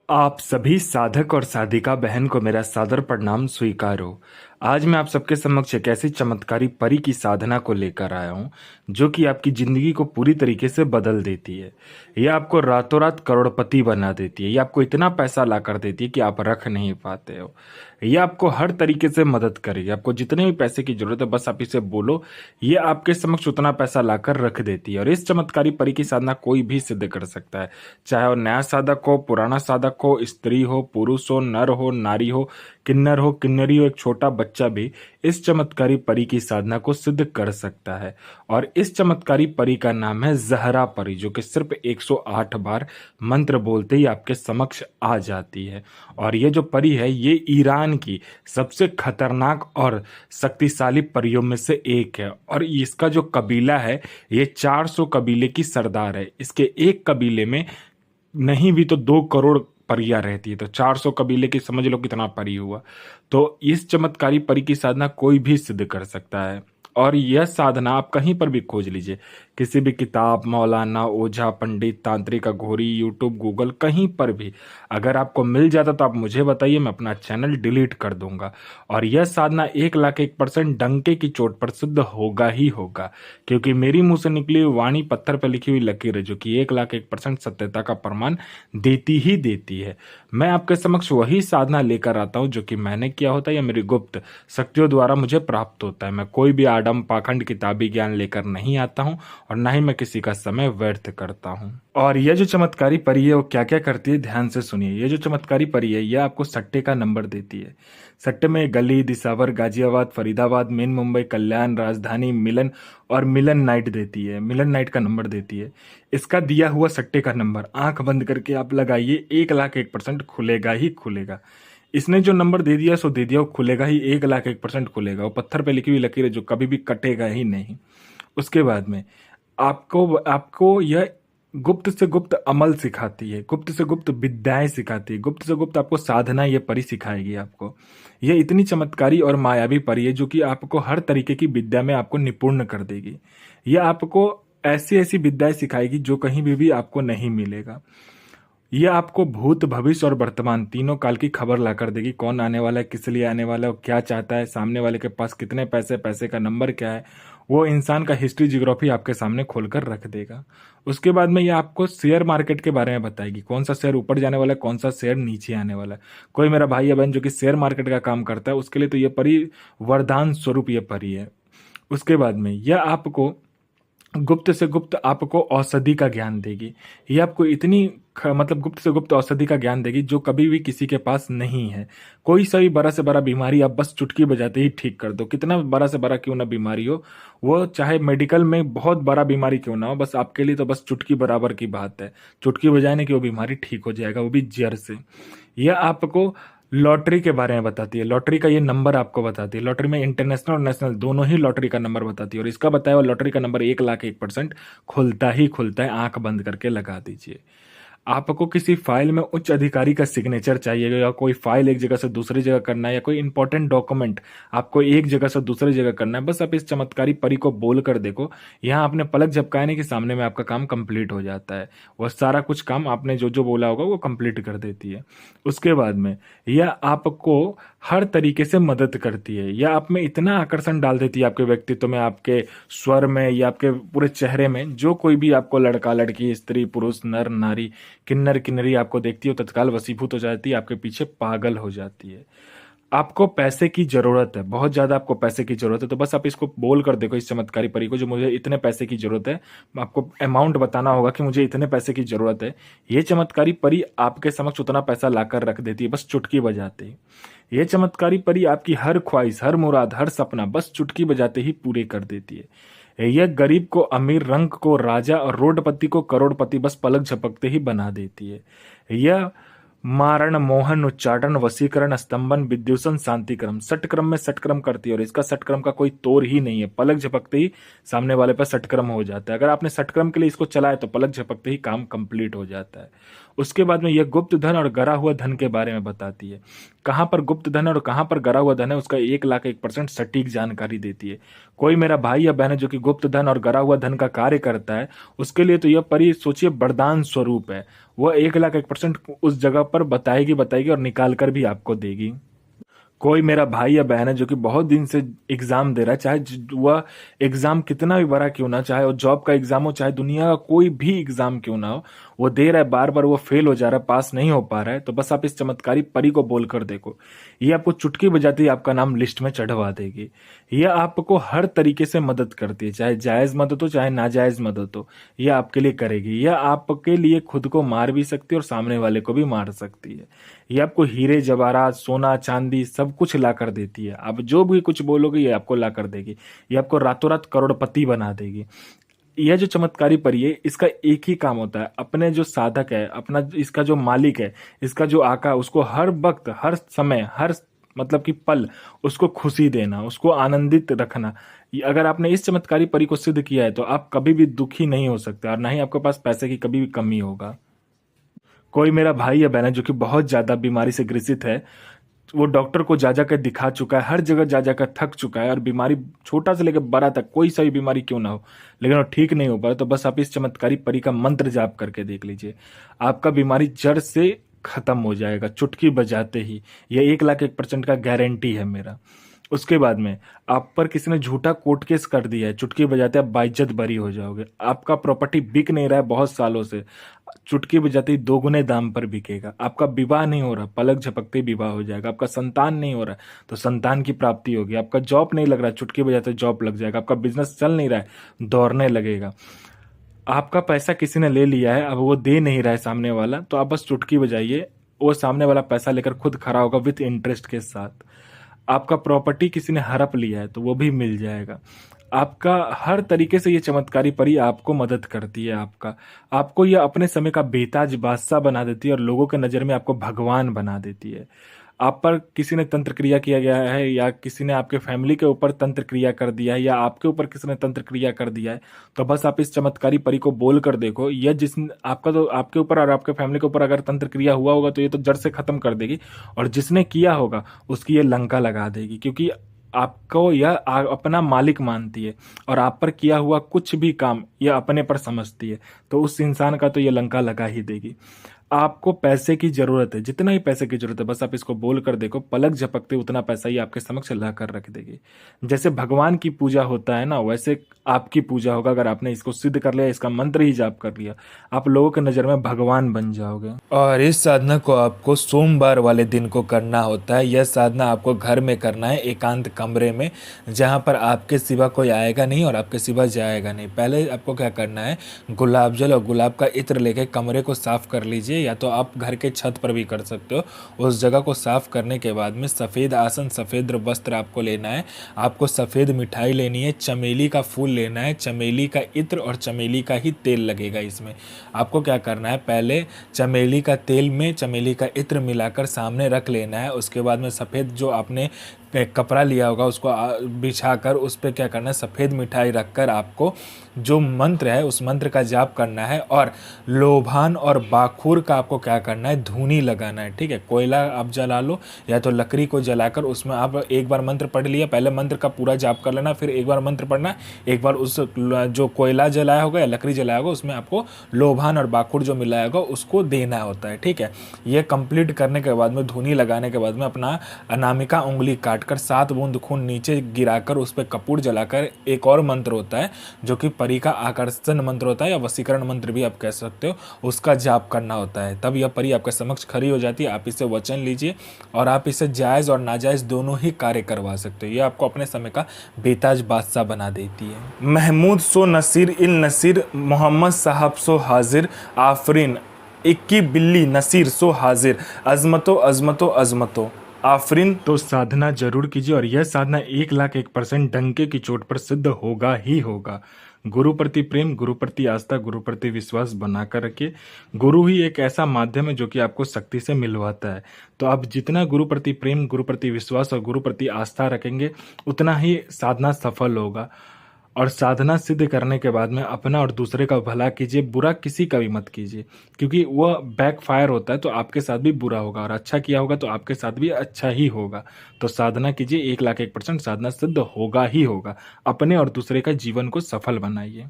आप सभी साधक और साधिका बहन को मेरा सादर प्रणाम स्वीकार हो। आज मैं आप सबके समक्ष एक ऐसी चमत्कारी परी की साधना को लेकर आया हूँ जो कि आपकी जिंदगी को पूरी तरीके से बदल देती है। यह आपको रातों रात करोड़पति बना देती है। यह आपको इतना पैसा ला कर देती है कि आप रख नहीं पाते हो। यह आपको हर तरीके से मदद करेगी। आपको जितने भी पैसे की जरूरत है बस आप इसे बोलो, ये आपके समक्ष उतना पैसा लाकर रख देती है। और इस चमत्कारी परी की साधना कोई भी सिद्ध कर सकता है, चाहे वो नया साधक हो, पुराना साधक हो, स्त्री हो, पुरुष हो, नर हो, नारी हो, किन्नर हो, किन्नरी हो, एक छोटा बच्चा भी इस चमत्कारी परी की साधना को सिद्ध कर सकता है। और इस चमत्कारी परी का नाम है जहरा परी, जो कि सिर्फ 108 बार मंत्र बोलते ही आपके समक्ष आ जाती है। और ये जो परी है ये ईरान की सबसे खतरनाक और शक्तिशाली परियों में से एक है। और इसका जो कबीला है ये 400 कबीले की सरदार है। इसके एक कबीले में नहीं भी तो 2 करोड़ परियां रहती है, तो 400 कबीले की समझ लो कितना परी हुआ। तो इस चमत्कारी परी की साधना कोई भी सिद्ध कर सकता है। और यह साधना आप कहीं पर भी खोज लीजिए, किसी भी किताब, मौलाना, ओझा, पंडित, तांत्रिक, अघोरी, यूट्यूब, गूगल, कहीं पर भी अगर आपको मिल जाता तो आप मुझे बताइए, मैं अपना चैनल डिलीट कर दूंगा। और यह साधना 1,01% डंके की चोट पर सिद्ध होगा ही होगा, क्योंकि मेरी मुंह से निकली हुई वाणी पत्थर पर लिखी हुई लकीर है, जो कि 1,01% सत्यता का प्रमाण देती ही देती है। मैं आपके समक्ष वही साधना लेकर आता हूं जो कि मैंने किया होता है या मेरी गुप्त शक्तियों द्वारा मुझे प्राप्त होता है। मैं कोई भी आडम पाखंड किताबी ज्ञान लेकर नहीं आता हूं और ना ही मैं किसी का समय व्यर्थ करता हूं। और यह जो चमत्कारी परी है वो क्या क्या करती है, ध्यान से सुनिए। ये जो चमत्कारी परी है यह आपको सट्टे का नंबर देती है। सट्टे में गली, दिसावर, गाजियाबाद, फरीदाबाद, मेन मुंबई, कल्याण, राजधानी, मिलन और मिलन नाइट देती है। मिलन नाइट का नंबर देती है। इसका दिया हुआ सट्टे का नंबर आंख बंद करके आप लगाइए, 1,01% खुलेगा ही खुलेगा। इसने जो नंबर दे दिया सो दे दिया, वो खुलेगा ही, 1,01% खुलेगा। वो पत्थर पे लिखी हुई लकीर है जो कभी भी कटेगा ही नहीं। उसके बाद में आपको आपको यह गुप्त से गुप्त अमल सिखाती है, गुप्त से गुप्त विद्याएं सिखाती है, गुप्त से गुप्त आपको साधना ये परी सिखाएगी आपको। यह इतनी चमत्कारी और मायावी परी है जो कि आपको हर तरीके की विद्या में आपको निपुण कर देगी। यह आपको ऐसी ऐसी विद्याएं सिखाएगी जो कहीं भी आपको नहीं मिलेगा। यह आपको भूत, भविष्य और वर्तमान तीनों काल की खबर ला कर देगी। कौन आने वाला है, किस लिए आने वाला है, वो क्या चाहता है, सामने वाले के पास कितने पैसे, पैसे का नंबर क्या है, वो इंसान का हिस्ट्री जियोग्राफी आपके सामने खोलकर रख देगा। उसके बाद में ये आपको शेयर मार्केट के बारे में बताएगी, कौन सा शेयर ऊपर जाने वाला है, कौन सा शेयर नीचे आने वाला है। कोई मेरा भाई या बहन जो कि शेयर मार्केट का काम करता है उसके लिए तो ये परी वरदान स्वरूप ये परी है। उसके बाद में यह आपको गुप्त से गुप्त आपको औषधि का ज्ञान देगी। ये आपको इतनी मतलब गुप्त से गुप्त औषधि का ज्ञान देगी जो कभी भी किसी के पास नहीं है। कोई सा भी बड़ा से बड़ा बीमारी आप बस चुटकी बजाते ही ठीक कर दो, कितना बड़ा से बड़ा क्यों ना बीमारी हो, वो चाहे मेडिकल में बहुत बड़ा बीमारी क्यों ना हो, बस आपके लिए तो बस चुटकी बराबर की बात है। चुटकी बजाने की वो बीमारी ठीक हो जाएगा, वो भी जड़ से। यह आपको लॉटरी के बारे में बताती है, लॉटरी का ये नंबर आपको बताती है। लॉटरी में इंटरनेशनल और नेशनल दोनों ही लॉटरी का नंबर बताती है। और इसका बताया हुआ लॉटरी का नंबर 1,01% खुलता ही खुलता है। आंख बंद करके लगा दीजिए। आपको किसी फाइल में उच्च अधिकारी का सिग्नेचर चाहिए, या कोई फाइल एक जगह से दूसरी जगह करना है, या कोई इंपॉर्टेंट डॉक्यूमेंट आपको एक जगह से दूसरी जगह करना है, बस आप इस चमत्कारी परी को बोल कर देखो। यहाँ आपने पलक झपकाने के सामने में आपका काम कंप्लीट हो जाता है। वह सारा कुछ काम आपने जो जो बोला होगा वो कंप्लीट कर देती है। उसके बाद में यह आपको हर तरीके से मदद करती है। यह आप में इतना आकर्षण डाल देती है, आपके व्यक्तित्व में, आपके स्वर में, या आपके पूरे चेहरे में। जो कोई भी आपको लड़का, लड़की, स्त्री, पुरुष, नर, नारी, किन्नर, किन्नरी आपको देखती हो तत्काल वशीभूत हो जाती है, आपके पीछे पागल हो जाती है। आपको पैसे की जरूरत है, बहुत ज्यादा आपको पैसे की जरूरत है, तो बस आप इसको बोल कर देखो इस चमत्कारी परी को, जो मुझे इतने पैसे की जरूरत है। आपको अमाउंट बताना होगा कि मुझे इतने पैसे की जरूरत है। ये चमत्कारी परी आपके समक्ष उतना पैसा लाकर रख देती है बस चुटकी बजाते ही। ये चमत्कारी परी आपकी हर ख्वाहिश, हर मुराद, हर सपना बस चुटकी बजाते ही पूरे कर देती है। यह गरीब को अमीर, रंक को राजा और रोडपति को करोड़पति बस पलक झपकते ही बना देती है। यह मारण, मोहन, उच्चाटन, वशीकरण, स्तंभन, विद्युषण, शांतिक्रम सटक्रम में सटक्रम करती है। और इसका सटक्रम का कोई तोड़ ही नहीं है। पलक झपकते ही सामने वाले पर सटक्रम हो जाता है। अगर आपने सटक्रम के लिए इसको चलाया तो पलक झपकते ही काम कंप्लीट हो जाता है। उसके बाद में यह गुप्त धन और गरा हुआ धन के बारे में बताती है। कहाँ पर गुप्त धन है और कहाँ पर गरा हुआ धन है, उसका 1,01% सटीक जानकारी देती है। कोई मेरा भाई या बहन है जो कि गुप्त धन और गरा हुआ धन का कार्य करता है, उसके लिए तो यह परी सोचिए वरदान स्वरूप है। वह 1,01% उस जगह पर बताएगी बताएगी और निकाल कर भी आपको देगी। कोई मेरा भाई या बहन है जो कि बहुत दिन से एग्जाम दे रहा है, चाहे वह एग्जाम कितना भी बड़ा क्यों ना, चाहे वो जॉब का एग्जाम हो, चाहे दुनिया का कोई भी एग्जाम क्यों ना हो, वो दे रहा है, बार बार वो फेल हो जा रहा है, पास नहीं हो पा रहा है, तो बस आप इस चमत्कारी परी को बोलकर देखो। ये आपको चुटकी बजाते ही आपका नाम लिस्ट में चढ़वा देगी। यह आपको हर तरीके से मदद करती है, चाहे जायज मदद हो चाहे नाजायज मदद हो, यह आपके लिए करेगी। यह आपके लिए खुद को मार भी सकती है और सामने वाले को भी मार सकती है। ये आपको हीरे जवाहरात सोना चांदी सब कुछ ला कर देती है। आप जो भी कुछ बोलोगे ये आपको ला कर देगी। ये आपको रातों रात करोड़पति बना देगी। यह जो चमत्कारी परी है, इसका एक ही काम होता है, अपने जो साधक है, अपना इसका जो मालिक है, इसका जो आका, उसको हर वक्त हर समय हर मतलब कि पल उसको खुशी देना, उसको आनंदित रखना। अगर आपने इस चमत्कारी परी को सिद्ध किया है तो आप कभी भी दुखी नहीं हो सकते और ना ही आपके पास पैसे की कभी भी कमी होगा। कोई मेरा भाई या बहन है जो कि बहुत ज्यादा बीमारी से ग्रसित है, वो डॉक्टर को जा जाकर दिखा चुका है, हर जगह जा जाकर थक चुका है और बीमारी छोटा से लेकर बड़ा तक कोई सा भी बीमारी क्यों ना हो, लेकिन वो ठीक नहीं हो पा रहा, तो बस आप इस चमत्कारी परी का मंत्र जाप करके देख लीजिए। आपका बीमारी जड़ से खत्म हो जाएगा चुटकी बजाते ही। यह 1,01% का गारंटी है मेरा। उसके बाद में आप पर किसी ने झूठा कोर्ट केस कर दिया है, चुटकी बजाते आप बाइज्जत बरी हो जाओगे। आपका प्रॉपर्टी बिक नहीं रहा है बहुत सालों से, चुटकी बजाते ही 2 गुने दाम पर बिकेगा। आपका विवाह नहीं हो रहा, पलक झपकते ही विवाह हो जाएगा। आपका संतान नहीं हो रहा तो संतान की प्राप्ति होगी। आपका जॉब नहीं लग रहा, चुटकी बजाते जॉब लग जाएगा। आपका बिजनेस चल नहीं रहा है, दौड़ने लगेगा। आपका पैसा किसी ने ले लिया है, अब वो दे नहीं रहा है सामने वाला, तो आप बस चुटकी बजाइए, वो सामने वाला पैसा लेकर खुद खड़ा होगा विथ इंटरेस्ट के साथ। आपका प्रॉपर्टी किसी ने हड़प लिया है तो वो भी मिल जाएगा। आपका हर तरीके से ये चमत्कारी परी आपको मदद करती है। आपको ये अपने समय का बेताज बादशाह बना देती है और लोगों के नज़र में आपको भगवान बना देती है। आप पर किसी ने तंत्र क्रिया किया गया है या किसी ने आपके फैमिली के ऊपर तंत्र क्रिया कर दिया है या आपके ऊपर किसी ने तंत्र क्रिया कर दिया है, तो बस आप इस चमत्कारी परी को बोल कर देखो। यह जिस आपका तो आपके ऊपर और आपके फैमिली के ऊपर अगर तंत्र क्रिया हुआ होगा तो ये तो जड़ से खत्म कर देगी, और जिसने किया होगा उसकी ये लंका लगा देगी, क्योंकि आपको यह अपना मालिक मानती है और आप पर किया हुआ कुछ भी काम यह अपने पर समझती है, तो उस इंसान का तो यह लंका लगा ही देगी। आपको पैसे की जरूरत है, जितना ही पैसे की जरूरत है, बस आप इसको बोल कर देखो, पलक झपकते उतना पैसा ही आपके समक्ष ला कर रख देगी। जैसे भगवान की पूजा होता है ना, वैसे आपकी पूजा होगा। अगर आपने इसको सिद्ध कर लिया, इसका मंत्र ही जाप कर लिया, आप लोगों की नजर में भगवान बन जाओगे। और इस साधना को आपको सोमवार वाले दिन को करना होता है। यह साधना आपको घर में करना है, एकांत कमरे में, जहाँ पर आपके सिवा कोई आएगा नहीं और आपके सिवा जाएगा नहीं। पहले आपको क्या करना है, गुलाब जल और गुलाब का इत्र लेके कमरे को साफ कर लीजिए, या तो आप घर के छत पर भी कर सकते हो। उस जगह को साफ करने के बाद में सफ़ेद आसन, सफ़ेद वस्त्र आपको लेना है। आपको सफ़ेद मिठाई लेनी है, चमेली का फूल लेना है, चमेली का इत्र और चमेली का ही तेल लगेगा इसमें। आपको क्या करना है, पहले चमेली का तेल में चमेली का इत्र मिलाकर सामने रख लेना है। उसके बाद में सफ़ेद जो आपने कपड़ा लिया होगा उसको बिछाकर उस पर क्या करना है, सफ़ेद मिठाई रखकर आपको जो मंत्र है उस मंत्र का जाप करना है। और लोभान और बाखुर का आपको क्या करना है, धूनी लगाना है। ठीक है, कोयला आप जला लो या तो लकड़ी को जलाकर उसमें आप एक बार मंत्र पढ़ लिया, पहले मंत्र का पूरा जाप कर लेना, फिर एक बार मंत्र पढ़ना, एक बार उस जो कोयला जलाया होगा या लकड़ी जलाया होगा उसमें आपको लोभान और बाखुर जो मिलाया होगा उसको देना होता है। ठीक है, ये कंप्लीट करने के बाद में, धूनी लगाने के बाद में, अपना अनामिका उंगली काटकर 7 बूंद खून नीचे गिराकर उस पर कपूर जलाकर, एक और मंत्र होता है जो कि परी का आकर्षण मंत्र होता है या वशीकरण मंत्र भी आप कह सकते हो, उसका जाप करना होता है। तब यह परी आपके समक्ष खड़ी हो जाती है। आप इससे वचन लीजिए और आप इसे जायज़ और नाजायज़ दोनों ही कार्य करवा सकते हो। ये आपको अपने समय का बेताज बादशाह बना देती है। महमूद सो नसीर इल नसीर, मोहम्मद साहब सो हाजिर, आफरीन इक्की बिल्ली नसीर सो हाजिर, अजमतो अजमतो अजमतो आफरीन। तो साधना जरूर कीजिए और यह साधना 1,01% डंके की चोट पर सिद्ध होगा ही होगा। गुरु प्रति प्रेम, गुरु प्रति आस्था, गुरु प्रति विश्वास बनाकर रखिए। गुरु ही एक ऐसा माध्यम है जो कि आपको शक्ति से मिलवाता है। तो आप जितना गुरु प्रति प्रेम, गुरु प्रति विश्वास और गुरु प्रति आस्था रखेंगे, उतना ही साधना सफल होगा। और साधना सिद्ध करने के बाद में अपना और दूसरे का भला कीजिए, बुरा किसी का भी मत कीजिए, क्योंकि वो बैकफायर होता है तो आपके साथ भी बुरा होगा और अच्छा किया होगा तो आपके साथ भी अच्छा ही होगा। तो साधना कीजिए, 1 लाख 1% साधना सिद्ध होगा ही होगा। अपने और दूसरे का जीवन को सफल बनाइए।